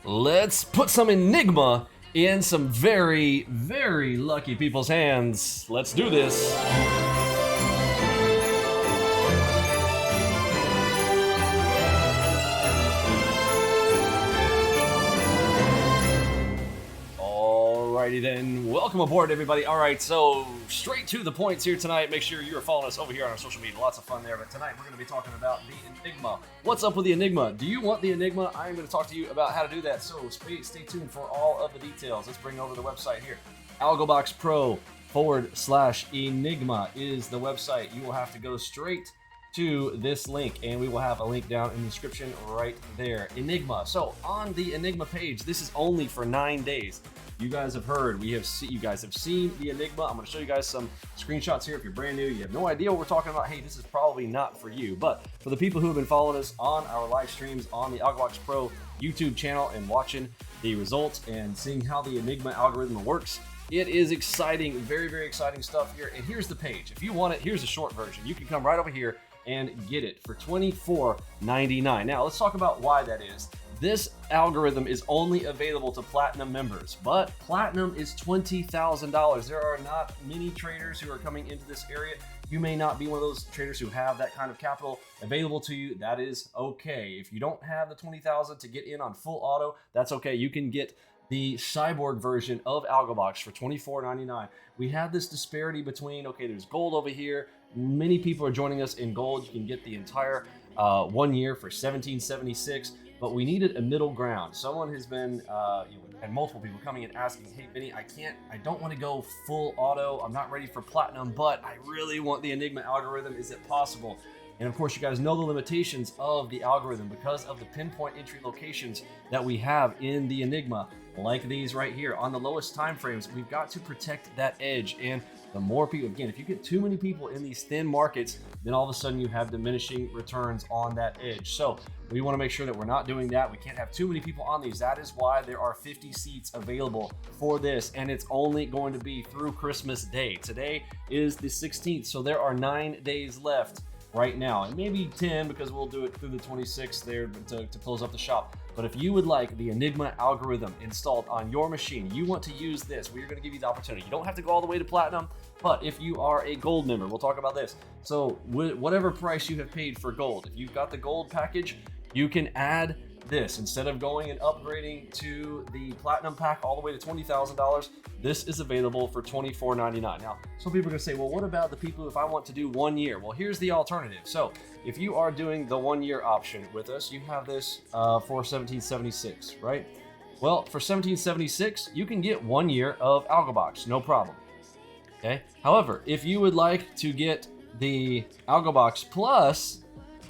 let's put some Enigma in some very, very lucky people's hands. Let's do this. Alrighty then, welcome aboard everybody. Alright, so straight to the points here tonight. Make sure you're following us over here on our social media. Lots of fun there, but tonight we're going to be talking about the Enigma. What's up with the Enigma? Do you want the Enigma? I'm going to talk to you about how to do that, so stay tuned for all of the details. Let's bring over the website here. Algobox Pro /Enigma is the website. You will have to go straight to this link, and we will have a link down in the description right there. Enigma. So on the Enigma page, this is only for 9 days. You guys have heard, you guys have seen the Enigma. I'm going to show you guys some screenshots here. If you're brand new, you have no idea what we're talking about, hey, this is probably not for you. But for the people who have been following us on our live streams on the Algobox Pro YouTube channel and watching the results and seeing how the Enigma algorithm works, it is exciting, very, very exciting stuff here. And here's the page. If you want it, here's a short version. You can come right over here and get it for $24.99. Now, let's talk about why that is. This algorithm is only available to Platinum members, but Platinum is $20,000. There are not many traders who are coming into this area. You may not be one of those traders who have that kind of capital available to you. That is okay. If you don't have the $20,000 to get in on full auto, that's okay. You can get the cyborg version of Algobox for $24.99. We have this disparity between, okay, there's gold over here. Many people are joining us in gold. You can get the entire 1 year for $17.76. But we needed a middle ground. Someone has been, and multiple people coming and asking, hey, Vinny, I don't want to go full auto. I'm not ready for Platinum, but I really want the Enigma algorithm. Is it possible? And of course, you guys know the limitations of the algorithm because of the pinpoint entry locations that we have in the Enigma, like these right here. On the lowest time frames, we've got to protect that edge. And the more people, again, if you get too many people in these thin markets, then all of a sudden you have diminishing returns on that edge. So we want to make sure that we're not doing that. We can't have too many people on these. That is why there are 50 seats available for this, and it's only going to be through Christmas Day. Today is the 16th, so there are 9 days left right now, and maybe 10 because we'll do it through the 26th there to close up the shop. But if you would like the Enigma algorithm installed on your machine, you want to use this, we're going to give you the opportunity. You don't have to go all the way to Platinum, but if you are a gold member, we'll talk about this. So whatever price you have paid for gold, if you've got the gold package, you can add this. Instead of going and upgrading to the Platinum pack all the way to $20,000, this is available for $24.99. Now, some people are going to say, well, what about the people if I want to do 1 year? Well, here's the alternative. So if you are doing the 1 year option with us, you have this for $17.76, right? Well, for $17.76, you can get 1 year of Algobox, no problem. Okay. However, if you would like to get the Algobox Plus,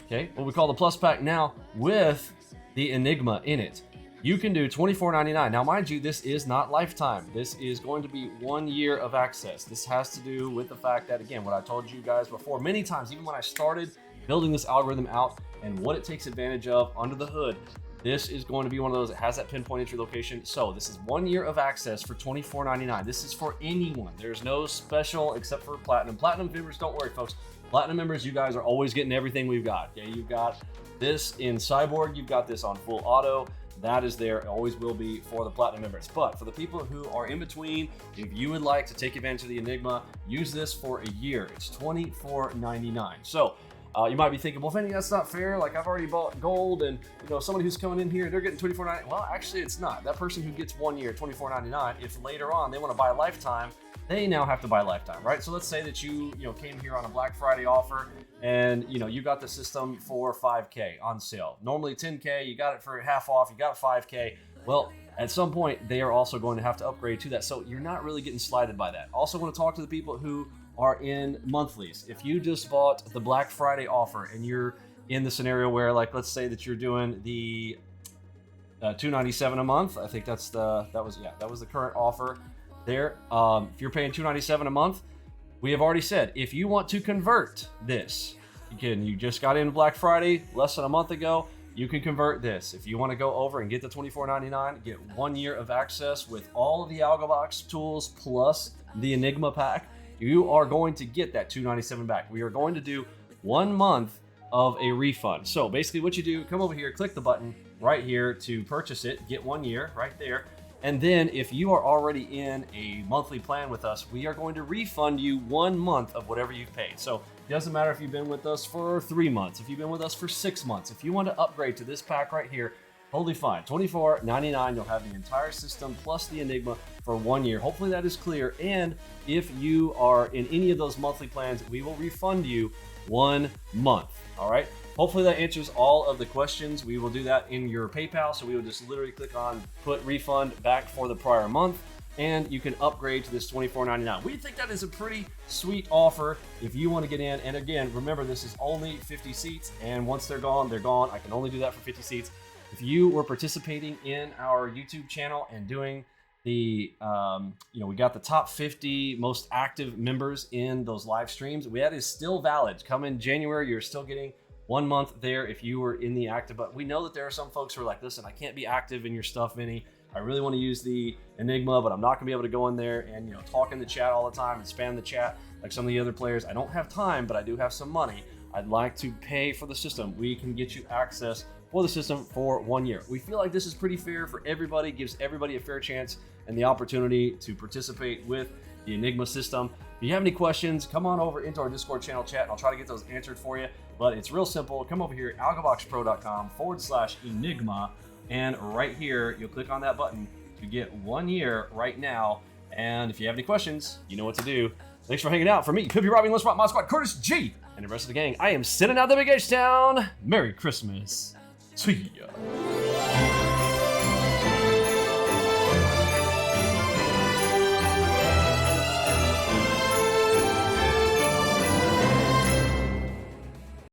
okay, what we call the Plus pack now with the Enigma in it, you can do $24.99. Now, mind you, this is not lifetime. This is going to be 1 year of access. This has to do with the fact that, again, what I told you guys before many times, even when I started building this algorithm out and what it takes advantage of under the hood, this is going to be one of those that has that pinpoint entry location. So this is 1 year of access for $24.99. This is for anyone. There's no special except for Platinum. Platinum members, don't worry, folks. Platinum members, you guys are always getting everything we've got. Okay, you've got this in Cyborg. You've got this on full auto. That is there. It always will be for the Platinum members. But for the people who are in between, if you would like to take advantage of the Enigma, use this for a year. It's $24.99. So you might be thinking, well, Vinny, that's not fair. Like, I've already bought gold, and somebody who's coming in here, they're getting $24.99. Well, actually, it's not. That person who gets 1 year, $24.99, if later on they want to buy lifetime, they now have to buy lifetime, right? So let's say that you came here on a Black Friday offer, and you got the system for $5K on sale. Normally $10K, you got it for half off, you got $5K. Well, at some point, they are also going to have to upgrade to that. So you're not really getting slighted by that. Also want to talk to the people who are in monthlies. If you just bought the Black Friday offer and you're in the scenario where, like, let's say that you're doing the $297 a month. I think that was the current offer there. If you're paying $297 a month, we have already said if you want to convert this, you just got in Black Friday less than a month ago, you can convert this. If you want to go over and get the $24.99, get 1 year of access with all of the Algobox tools plus the Enigma pack, you are going to get that $297 back. We are going to do 1 month of a refund. So basically what you do, come over here, click the button, right here to purchase it, get 1 year right there. And then if you are already in a monthly plan with us, we are going to refund you 1 month of whatever you've paid. So it doesn't matter if you've been with us for 3 months, if you've been with us for 6 months. If you want to upgrade to this pack right here, totally fine. $24.99, you'll have the entire system plus the Enigma for 1 year. Hopefully that is clear. And if you are in any of those monthly plans, we will refund you 1 month. All right. Hopefully that answers all of the questions. We will do that in your PayPal. So we will just literally click on put refund back for the prior month, and you can upgrade to this $24.99. We think that is a pretty sweet offer if you want to get in. And again, remember, this is only 50 seats, and once they're gone, they're gone. I can only do that for 50 seats. If you were participating in our YouTube channel and doing the, we got the top 50 most active members in those live streams, that is still valid. Come in January, you're still getting 1 month there if you were in the active. But we know that there are some folks who are like, listen, I can't be active in your stuff, Vinny. I really want to use the Enigma, but I'm not gonna be able to go in there and talk in the chat all the time and spam the chat like some of the other players. I don't have time, but I do have some money. I'd like to pay for the system. We can get you access for the system for 1 year. We feel like this is pretty fair for everybody, gives everybody a fair chance and the opportunity to participate with the Enigma system. If you have any questions, come on over into our Discord channel chat, and I'll try to get those answered for you. But it's real simple. Come over here, algoboxpro.com/enigma, and right here, you'll click on that button to get 1 year right now. And if you have any questions, you know what to do. Thanks for hanging out. For me, Pippi, Robbie, Let's Rock, Mod Squad, Curtis G, and the rest of the gang, I am sending out the Big H-Town. Merry Christmas. See ya.